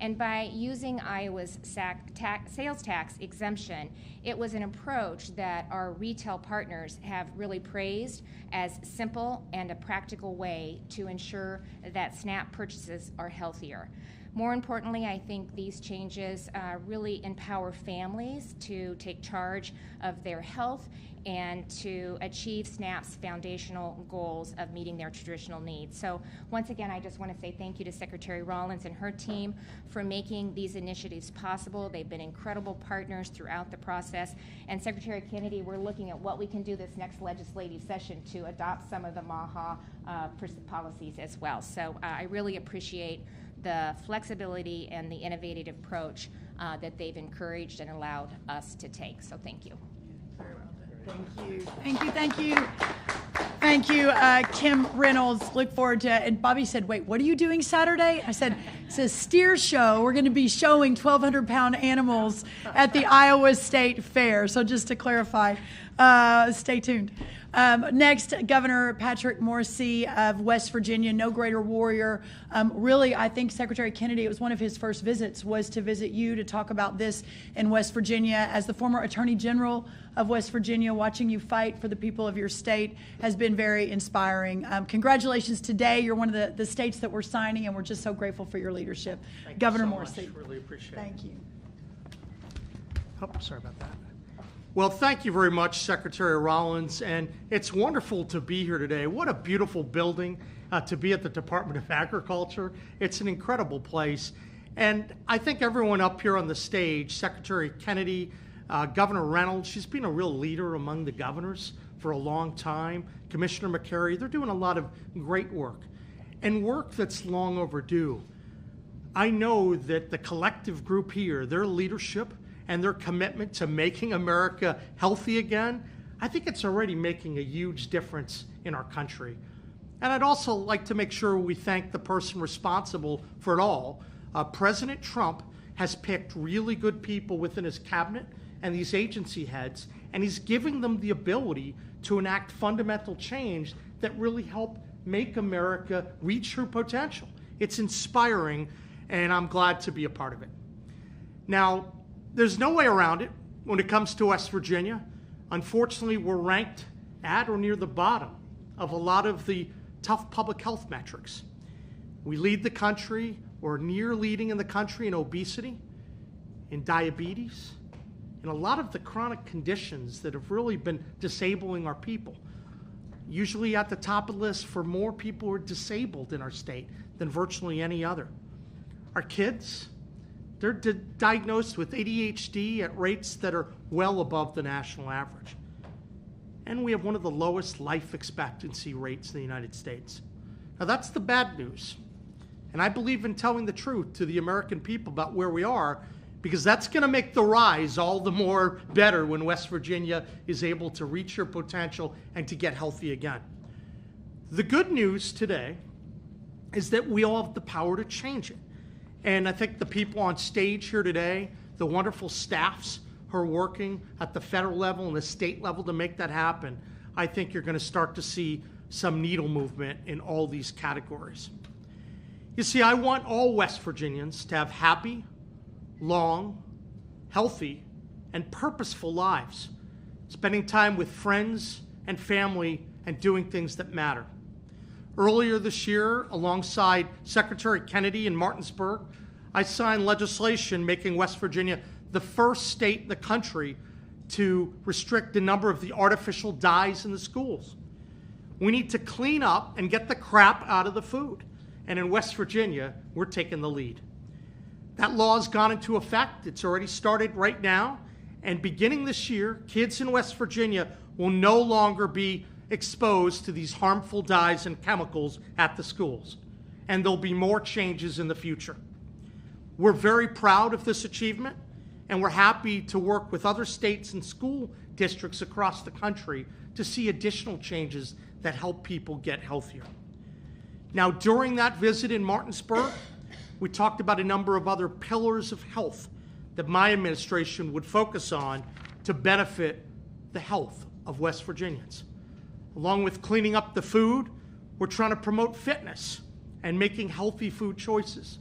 And by using Iowa's sales tax exemption, it was an approach that our retail partners have really praised as simple and a practical way to ensure that SNAP purchases are healthier. More importantly, I think these changes really empower families to take charge of their health and to achieve SNAP's foundational goals of meeting their traditional needs. So once again, I just want to say thank you to Secretary Rollins and her team for making these initiatives possible. They've been incredible partners throughout the process. And Secretary Kennedy, we're looking at what we can do this next legislative session to adopt some of the MAHA policies as well. So I really appreciate the flexibility and the innovative approach that they've encouraged and allowed us to take. So thank you. Thank you. Thank you. Thank you. Thank you, Kim Reynolds. Look forward to it. And Bobby said, wait, what are you doing Saturday? I said, it's a steer show. We're going to be showing 1,200-pound animals at the Iowa State Fair. So just to clarify, stay tuned. Next, Governor Patrick Morrisey of West Virginia, no greater warrior. Really, I think Secretary Kennedy, it was one of his first visits, was to visit you to talk about this in West Virginia. As the former Attorney General of West Virginia, watching you fight for the people of your state has been very inspiring. Congratulations today. You're one of the states that we're signing, and we're just so grateful for your leadership. Thank Governor you so Morrisey. Much. Really appreciate it. Thank you. Oh, sorry about that. Well, thank you very much, Secretary Rollins, and it's wonderful to be here today. What a beautiful building to be at the Department of Agriculture. It's an incredible place, and I think everyone up here on the stage, Secretary Kennedy, Governor Reynolds, she's been a real leader among the governors for a long time. Commissioner Makary, they're doing a lot of great work, and work that's long overdue. I know that the collective group here, their leadership, and their commitment to making America healthy again, I think it's already making a huge difference in our country. And I'd also like to make sure we thank the person responsible for it all. President Trump has picked really good people within his cabinet and these agency heads, and he's giving them the ability to enact fundamental change that really help make America reach her potential. It's inspiring, and I'm glad to be a part of it. Now, there's no way around it when it comes to West Virginia. Unfortunately, we're ranked at or near the bottom of a lot of the tough public health metrics. We lead the country, or near leading in the country, in obesity, in diabetes, in a lot of the chronic conditions that have really been disabling our people. Usually at the top of the list for more people who are disabled in our state than virtually any other. Our kids, they're diagnosed with ADHD at rates that are well above the national average. And we have one of the lowest life expectancy rates in the United States. Now that's the bad news. And I believe in telling the truth to the American people about where we are, because that's going to make the rise all the more better when West Virginia is able to reach your potential and to get healthy again. The good news today is that we all have the power to change it. And I think the people on stage here today, the wonderful staffs who are working at the federal level and the state level to make that happen, I think you're going to start to see some needle movement in all these categories. You see, I want all West Virginians to have happy, long, healthy, and purposeful lives, spending time with friends and family and doing things that matter. Earlier this year, alongside Secretary Kennedy in Martinsburg, I signed legislation making West Virginia the first state in the country to restrict the number of the artificial dyes in the schools. We need to clean up and get the crap out of the food. And in West Virginia, we're taking the lead. That law has gone into effect. It's already started right now. And beginning this year, kids in West Virginia will no longer be exposed to these harmful dyes and chemicals at the schools. And there'll be more changes in the future. We're very proud of this achievement, and we're happy to work with other states and school districts across the country to see additional changes that help people get healthier. Now, during that visit in Martinsburg, we talked about a number of other pillars of health that my administration would focus on to benefit the health of West Virginians. Along with cleaning up the food, we're trying to promote fitness and making healthy food choices.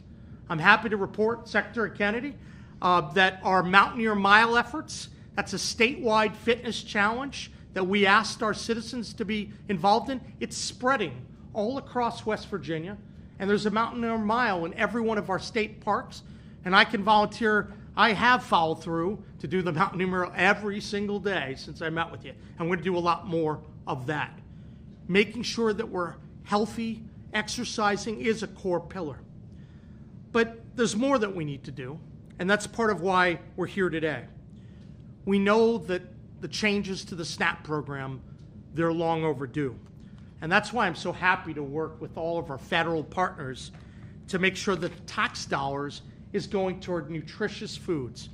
I'm happy to report, Secretary Kennedy, that our Mountaineer Mile efforts, that's a statewide fitness challenge that we asked our citizens to be involved in. It's spreading all across West Virginia, and there's a Mountaineer Mile in every one of our state parks, and I can volunteer. I have followed through to do the Mountaineer Mile every single day since I met with you. I'm going to do a lot more of that. Making sure that we're healthy, exercising is a core pillar. But there's more that we need to do, and that's part of why we're here today. We know that the changes to the SNAP program, they're long overdue. And that's why I'm so happy to work with all of our federal partners to make sure that the tax dollars is going toward nutritious foods.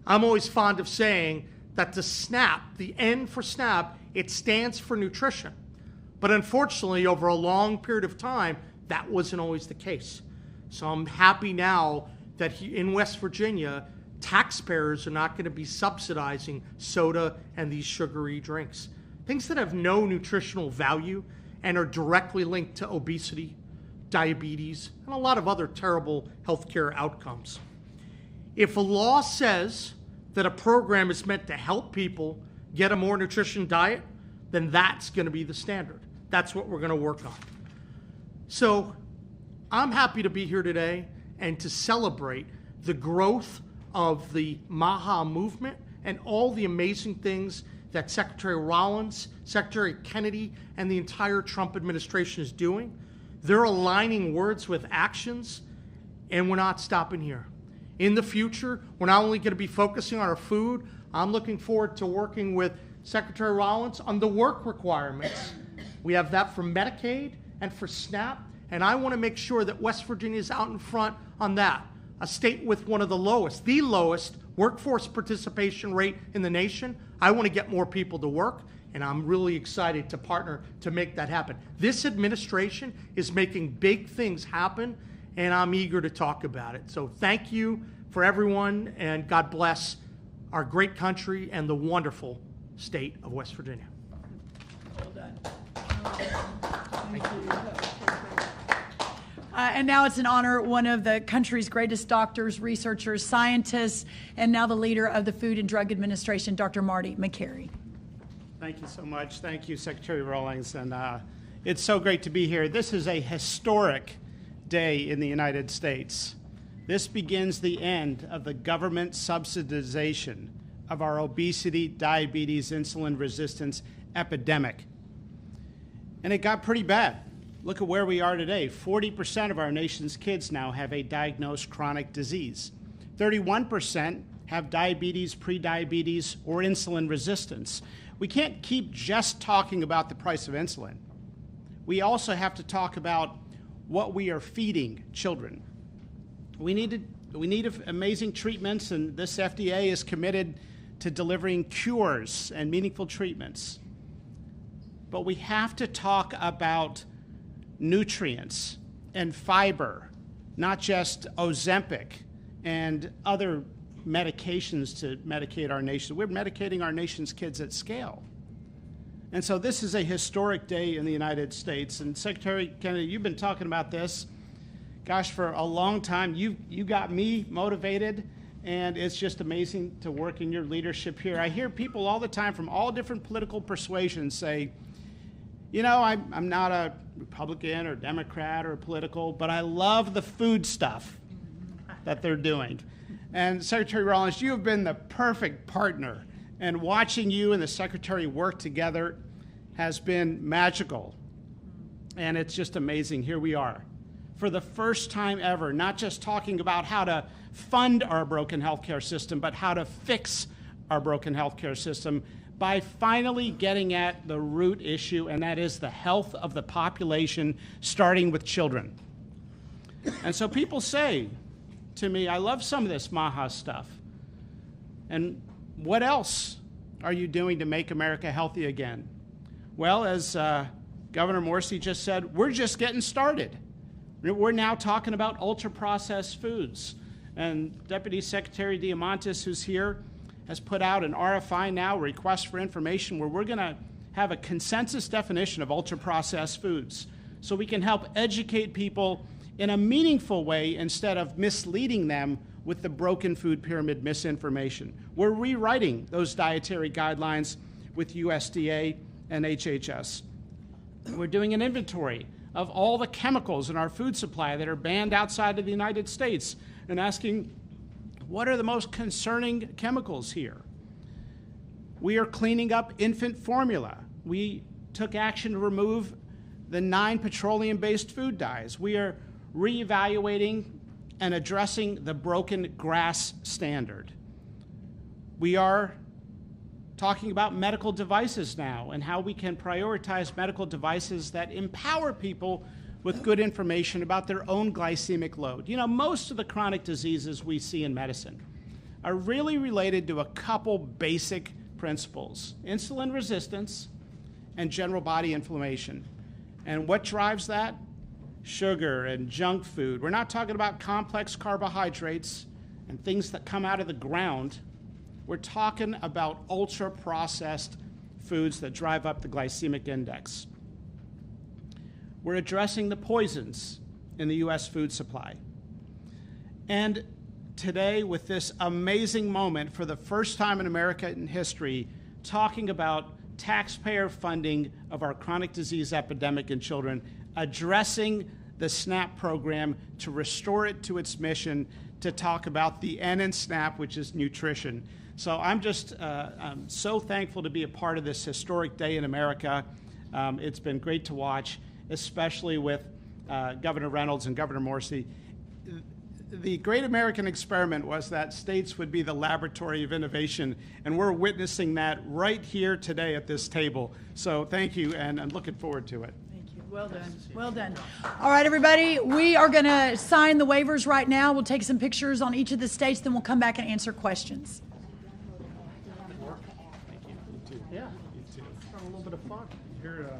I'm always fond of saying that the SNAP, the N for SNAP, it stands for nutrition. But unfortunately, over a long period of time, that wasn't always the case. So I'm happy now that in West Virginia, taxpayers are not going to be subsidizing soda and these sugary drinks. Things that have no nutritional value and are directly linked to obesity, diabetes, and a lot of other terrible healthcare outcomes. If a law says that a program is meant to help people get a more nutritious diet, then that's going to be the standard. That's what we're going to work on. So I'm happy to be here today and to celebrate the growth of the MAHA movement and all the amazing things that Secretary Rollins, Secretary Kennedy, and the entire Trump administration is doing. They're aligning words with actions, and we're not stopping here. In the future, we're not only going to be focusing on our food, I'm looking forward to working with Secretary Rollins on the work requirements. We have that for Medicaid and for SNAP, and I want to make sure that West Virginia is out in front on that. A state with one of the lowest workforce participation rate in the nation. I want to get more people to work, and I'm really excited to partner to make that happen. This administration is making big things happen, and I'm eager to talk about it. So thank you for everyone, and God bless our great country and the wonderful state of West Virginia. Well done. Thank you. And now it's an honor, one of the country's greatest doctors, researchers, scientists, and now the leader of the Food and Drug Administration, Dr. Marty Makary. Thank you so much. Thank you, Secretary Rollins. And it's so great to be here. This is a historic day in the United States. This begins the end of the government subsidization of our obesity, diabetes, insulin resistance epidemic. And it got pretty bad. Look at where we are today. 40% of our nation's kids now have a diagnosed chronic disease. 31% have diabetes, prediabetes, or insulin resistance. We can't keep just talking about the price of insulin. We also have to talk about what we are feeding children. We need amazing treatments, and this FDA is committed to delivering cures and meaningful treatments. But we have to talk about nutrients and fiber, not just Ozempic and other medications to medicate our nation. We're medicating our nation's kids at scale. And so this is a historic day in the United States. And Secretary Kennedy, you've been talking about this, gosh, for a long time. You got me motivated, and it's just amazing to work in your leadership here. I hear people all the time from all different political persuasions say, you know, I'm not a Republican or Democrat or political, but I love the food stuff that they're doing. And Secretary Rollins, you have been the perfect partner, and watching you and the Secretary work together has been magical. And it's just amazing. Here we are, for the first time ever, not just talking about how to fund our broken healthcare system, but how to fix our broken healthcare system by finally getting at the root issue, and that is the health of the population, starting with children. And so people say to me, I love some of this MAHA stuff. And what else are you doing to make America healthy again? Well, as Governor Morrisey just said, we're just getting started. We're now talking about ultra-processed foods. And Deputy Secretary Diamantis, who's here, has put out an RFI now, a request for information, where we're going to have a consensus definition of ultra-processed foods so we can help educate people in a meaningful way instead of misleading them with the broken food pyramid misinformation. We're rewriting those dietary guidelines with USDA and HHS. We're doing an inventory of all the chemicals in our food supply that are banned outside of the United States and asking, what are the most concerning chemicals here? We are cleaning up infant formula. We took action to remove the 9 petroleum-based food dyes. We are reevaluating and addressing the broken GRAS standard. We are talking about medical devices now and how we can prioritize medical devices that empower people with good information about their own glycemic load. You know, most of the chronic diseases we see in medicine are really related to a couple basic principles: insulin resistance and general body inflammation. And what drives that? Sugar and junk food. We're not talking about complex carbohydrates and things that come out of the ground. We're talking about ultra-processed foods that drive up the glycemic index. We're addressing the poisons in the U.S. food supply. And today, with this amazing moment, for the first time in American history, talking about taxpayer funding of our chronic disease epidemic in children, addressing the SNAP program to restore it to its mission, to talk about the N in SNAP, which is nutrition. So I'm just I'm so thankful to be a part of this historic day in America. It's been great to watch, especially with Governor Reynolds and Governor Morrisey. The great American experiment was that states would be the laboratory of innovation, and we're witnessing that right here today at this table. So thank you, and I'm looking forward to it. Thank you. Well done. Well done. All right, everybody, we are going to sign the waivers right now. We'll take some pictures on each of the states, then we'll come back and answer questions. Yeah, you too. Have a little bit of fun. Governor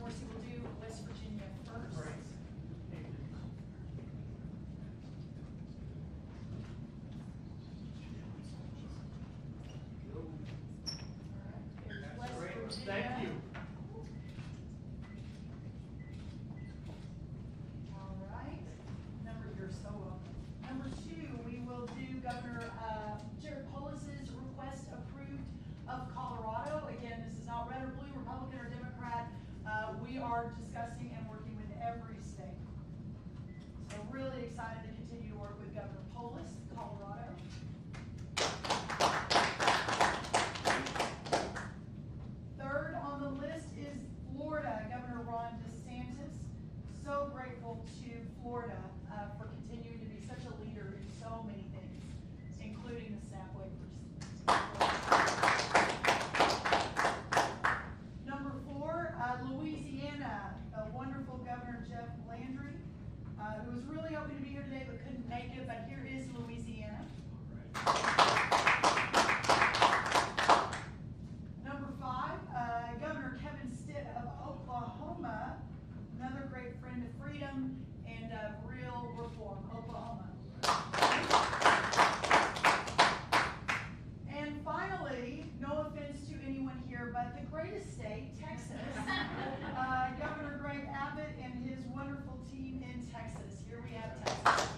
Morrisey will do West Virginia first. Thank you. All right. You're so welcome. Number 2, we will do Governor Jared Polis's request approved of Colorado. Again, this is not red or blue, Republican or Democrat. We are discussing and working with every state. So really excited to continue to work with Governor Polis, Colorado. Third on the list is Florida, Governor Ron DeSantis. So grateful to Florida for continuing to be such a leader in so many things, including the SNAP waivers. Number 4, Louisiana, wonderful Governor Jeff Landry, who was really hoping to be here today but couldn't make it, but here is Louisiana. Number 5, Governor Kevin Stitt of Oklahoma, another great friend of freedom and real reform, Oklahoma. And finally, no offense to anyone here, but the greatest state, Texas, Governor Greg Abbott and his wonderful team in Texas. Here we have Texas.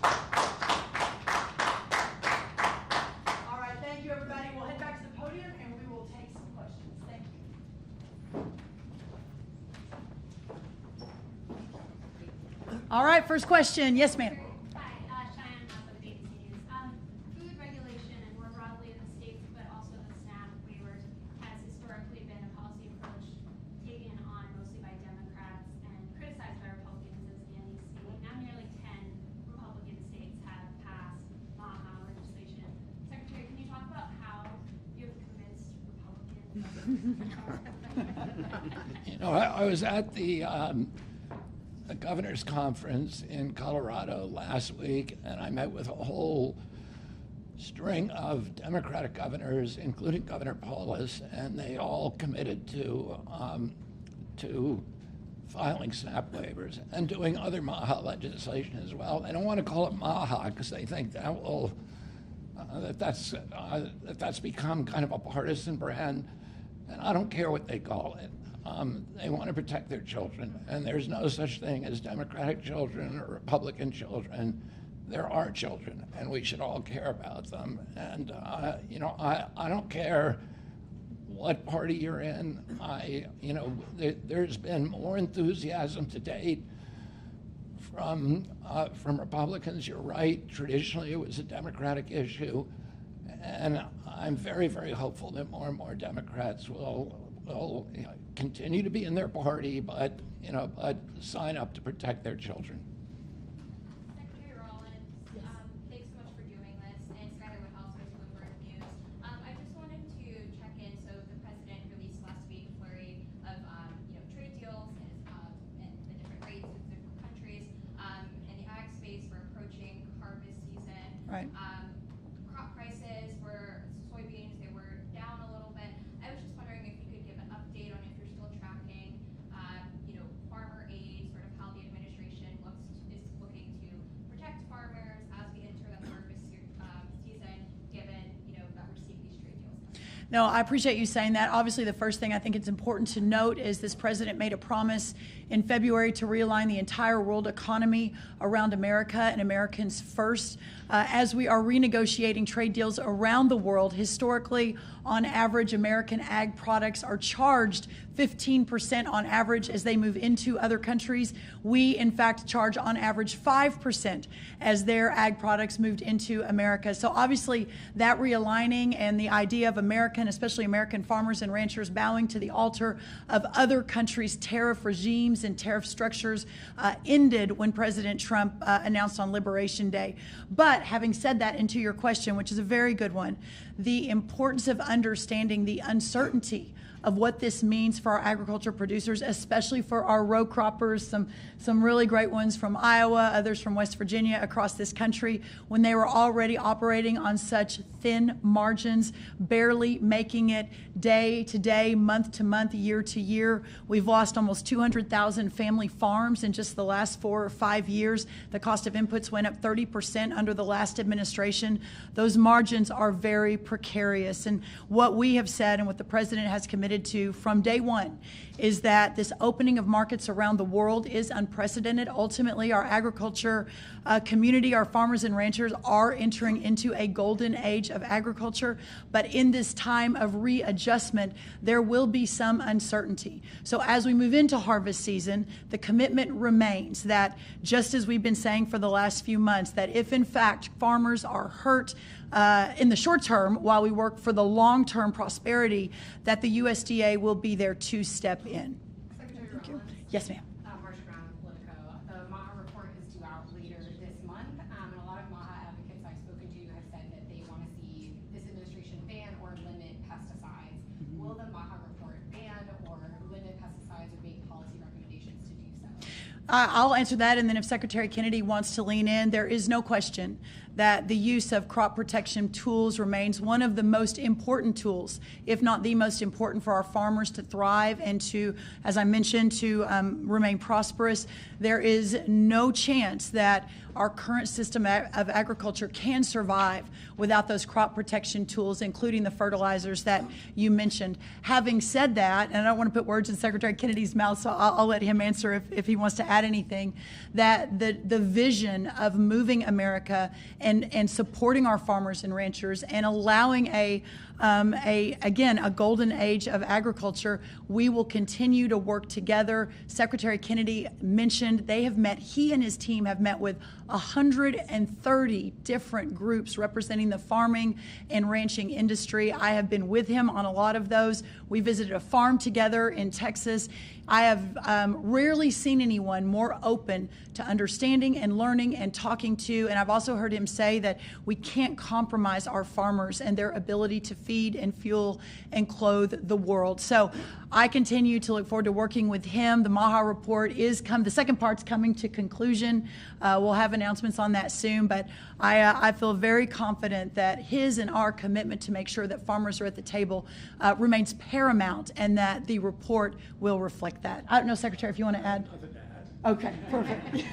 All right, thank you, everybody. We'll head back to the podium and we will take some questions. Thank you. All right, first question. Yes, ma'am. Hi, Cheyenne with ABC News. Food regulation and more broadly in the states, but also the SNAP waivers, has historically been a policy approach taken on mostly by Democrats and criticized by Republicans as anti-state. Now nearly 10 Republican states have passed MAHA legislation. Secretary, can you talk about how you have convinced Republicans? You know, I was at the governor's conference in Colorado last week, and I met with a whole string of Democratic governors, including Governor Polis, and they all committed to filing SNAP waivers and doing other MAHA legislation as well. They don't want to call it MAHA because they think that will that's become kind of a partisan brand, and I don't care what they call it. they want to protect their children. And there's no such thing as Democratic children or Republican children. There are children, and we should all care about them. And, I don't care what party you're in. There's been more enthusiasm to date from Republicans. You're right. Traditionally, it was a Democratic issue. And I'm very, very hopeful that more and more Democrats will continue to be in their party, but sign up to protect their children. Secretary Rollins, thanks so much for doing this, and Skylar Woodhouse with Bloomberg News. I just wanted to check in. So the president released last week a flurry of trade deals and the different rates of different countries. In the ag space, we're approaching harvest season. Right. Crop prices for soybeans, they were down a little bit. I was just wondering if you could give an update on if you're still tracking, farmer aid, sort of how the administration is looking to protect farmers as we enter the harvest season, given that we're seeing these trade deals. No, I appreciate you saying that. Obviously, the first thing I think it's important to note is this president made a promise in February to realign the entire world economy around America and Americans first. As we are renegotiating trade deals around the world, historically, on average, American ag products are charged 15% on average as they move into other countries. We, in fact, charge on average 5% as their ag products moved into America. So obviously, that realigning and the idea of especially American farmers and ranchers bowing to the altar of other countries' tariff regimes and tariff structures ended when President Trump announced on Liberation Day. But having said that, and to your question, which is a very good one, the importance of understanding the uncertainty of what this means for our agriculture producers, especially for our row croppers, some really great ones from Iowa, others from West Virginia, across this country, when they were already operating on such thin margins, barely making it day to day, month to month, year to year. We've lost almost 200,000 family farms in just the last 4 or 5 years. The cost of inputs went up 30% under the last administration. Those margins are very precarious. And what we have said and what the president has committed to from day one is that this opening of markets around the world is unprecedented. Ultimately, our agriculture community, our farmers and ranchers are entering into a golden age of agriculture. But in this time of readjustment, there will be some uncertainty. So as we move into harvest season, the commitment remains that, just as we've been saying for the last few months, that if in fact farmers are hurt in the short term while we work for the long-term prosperity, that the USDA will be there to step in. Secretary Thank you. Rollins. Yes, ma'am. Marty with Politico. The MAHA report is due out later this month, and a lot of MAHA advocates I've spoken to have said that they want to see this administration ban or limit pesticides. Will the MAHA report ban or limit pesticides or make policy recommendations to do so? I'll answer that, and then if Secretary Kennedy wants to lean in, there is no question that the use of crop protection tools remains one of the most important tools, if not the most important, for our farmers to thrive and to, as I mentioned, to remain prosperous. There is no chance that our current system of agriculture can survive without those crop protection tools, including the fertilizers that you mentioned. Having said that, and I don't want to put words in Secretary Kennedy's mouth, so I'll let him answer if he wants to add anything, that the vision of moving America and supporting our farmers and ranchers and allowing a golden age of agriculture, we will continue to work together. Secretary Kennedy mentioned he and his team have met with 130 different groups representing the farming and ranching industry. I have been with him on a lot of those. We visited a farm together in Texas. I have rarely seen anyone more open to understanding and learning and talking to, and I've also heard him say that we can't compromise our farmers and their ability to feed and fuel and clothe the world. So I continue to look forward to working with him. The MAHA report the second part's coming to conclusion. We'll have announcements on that soon, but I feel very confident that his and our commitment to make sure that farmers are at the table remains paramount, and that the report will reflect that. I don't know, Secretary, if you want to add. Nothing to add. Okay, perfect.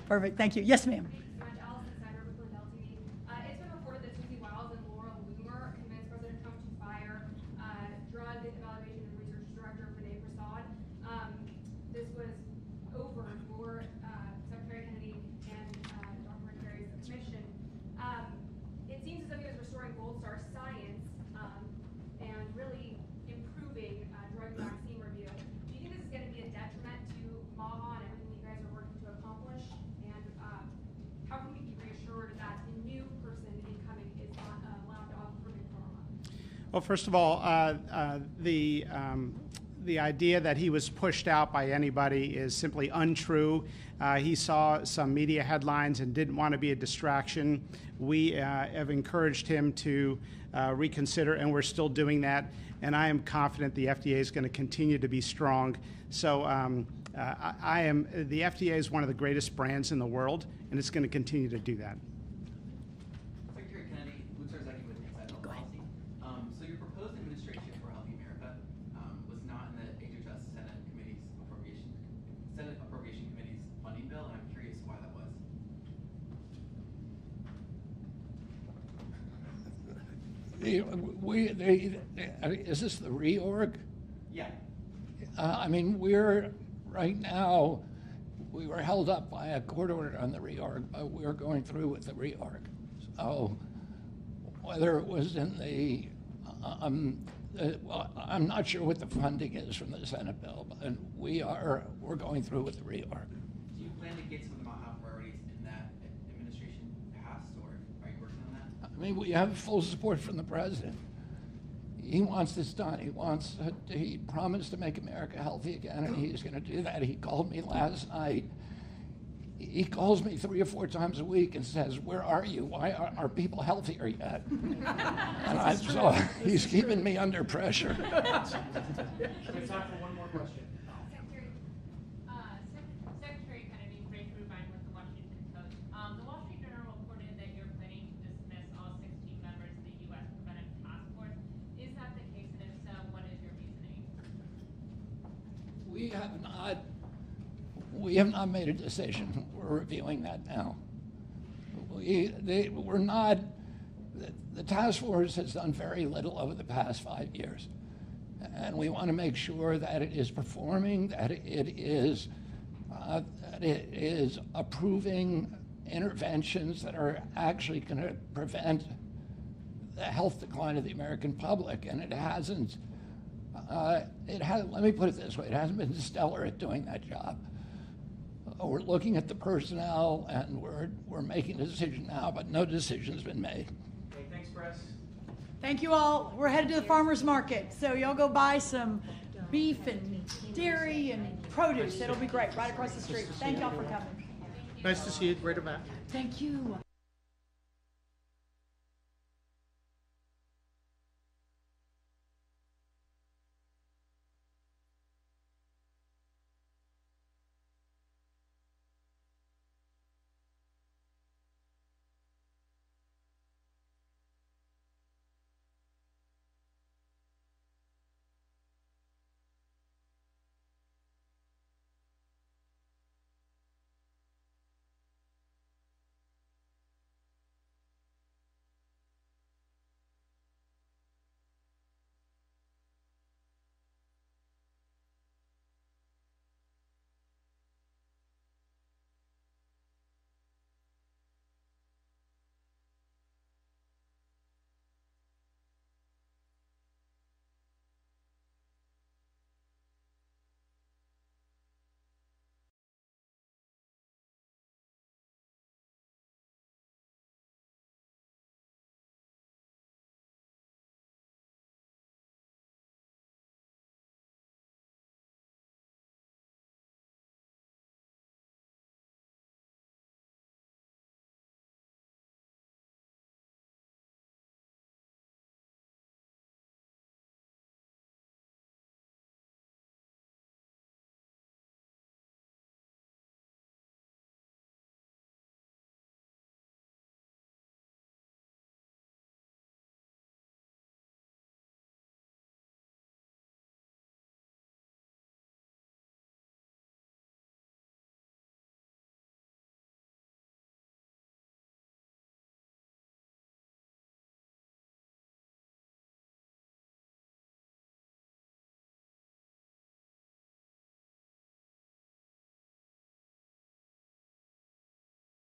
Perfect, thank you. Yes, ma'am. Thanks so much, Allison Snyder with Lindell TV. It's been reported that Susie Wiles and Laura Loomer convinced President Trump to fire Drug Evaluation and Research Director Vinay Prasad exploring gold star science and really improving drug vaccine review. Do you think this is going to be a detriment to MAHA and everything you guys are working to accomplish? And how can we be reassured that the new person incoming is not allowed to offer big pharma? Well, first of all, the idea that he was pushed out by anybody is simply untrue. He saw some media headlines and didn't want to be a distraction. We have encouraged him to reconsider, and we're still doing that. And I am confident the FDA is going to continue to be strong. So the FDA is one of the greatest brands in the world, and it's going to continue to do that. Secretary Kennedy, Luke Sarzecki with Inside Health Policy. So your proposed administration for Healthy America was not in the HHS Senate Appropriation Committee's funding bill, and I'm curious why that was. Is this the reorg? Yeah. I mean, we're right now, we were held up by a court order on the reorg, but we're going through with the reorg. So whether it was in the, well, I'm not sure what the funding is from the Senate bill, but we're going through with the reorg. Do you plan to get some of the MAHA priorities in that administration passed, or are you working on that? I mean, we have full support from the president. He wants this done. He promised to make America healthy again, and he's going to do that. He called me last night. He calls me 3 or 4 times a week and says, "Where are you? Why are people healthier yet?" And so he's keeping me under pressure. We have time for one more question. Secretary Kennedy, Ray Rubin with the Washington Post. The Wall Street Journal reported that you're planning to dismiss all 16 members of the U.S. Preventive Task Force. Is that the case, and if so, what is your reasoning? We have not made a decision. We're reviewing that now. The task force has done very little over the past 5 years. And we want to make sure that it is performing, that it is approving interventions that are actually going to prevent the health decline of the American public. And it hasn't, let me put it this way, it hasn't been stellar at doing that job. We're looking at the personnel, and we're making a decision now, but no decision's been made. Okay, thanks, Press. Thank you all. We're headed to the farmer's market, so y'all go buy some beef and dairy and produce. It'll be great, right across the street. Thank y'all for coming. Nice to see you. Great event. Thank you.